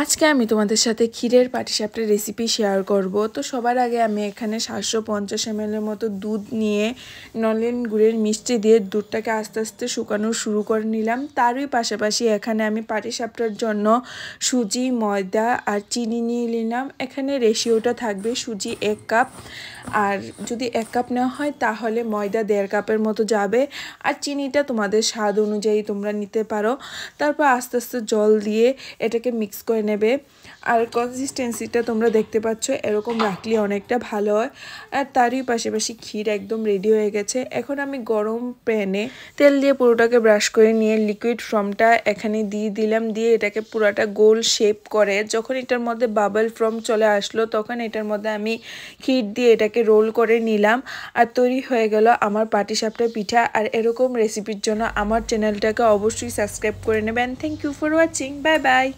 আজকে আমি তোমাদের সাথে ক্ষীরের পাটিসাপটার রেসিপি শেয়ার করব। তো সবার আগে আমি এখানে 750 ml এর মতো দুধ নিয়ে নলেন গুড়ের মিষ্টি দিয়ে দুধটাকে আস্তে আস্তে শুকানো শুরু করে নিলাম। তারই পাশাপাশি এখানে আমি পাটিসাপটার জন্য সুজি, ময়দা আর চিনি নিয়ে নিলাম। এখানে রেশিওটা থাকবে সুজি 1 কাপ, আর যদি 1 কাপ নেওয়া হয় তাহলে ময়দা 1.5 কাপের মতো যাবে, আর চিনিটা তোমাদের স্বাদ অনুযায়ী তোমরা নিতে পারো। তারপর আস্তে আস্তে জল দিয়ে এটাকে মিক্স করে নেবে। আর কনসিস্টেন্সিটা তোমরা দেখতে পাচ্ছ, এরকম রাখলে অনেকটা ভালো হয়। আর তারই পাশাপাশি ক্ষীর একদম রেডি হয়ে গেছে। এখন আমি গরম প্যানে তেল দিয়ে পুরোটাকে ব্রাশ করে নিয়ে লিকুইড ফর্মটা এখানে দিয়ে দিলাম। দিয়ে এটাকে পুরোটা গোল শেপ করে যখন এটার মধ্যে বাবল ফর্ম চলে আসলো, তখন এটার মধ্যে আমি ক্ষীর দিয়ে এটাকে রোল করে নিলাম। আর তৈরি হয়ে গেল আমার পাটিসাপটা পিঠা। আর এরকম রেসিপির জন্য আমার চ্যানেলটাকে অবশ্যই সাবস্ক্রাইব করে নেবেন। Thank you for watching. Bye by.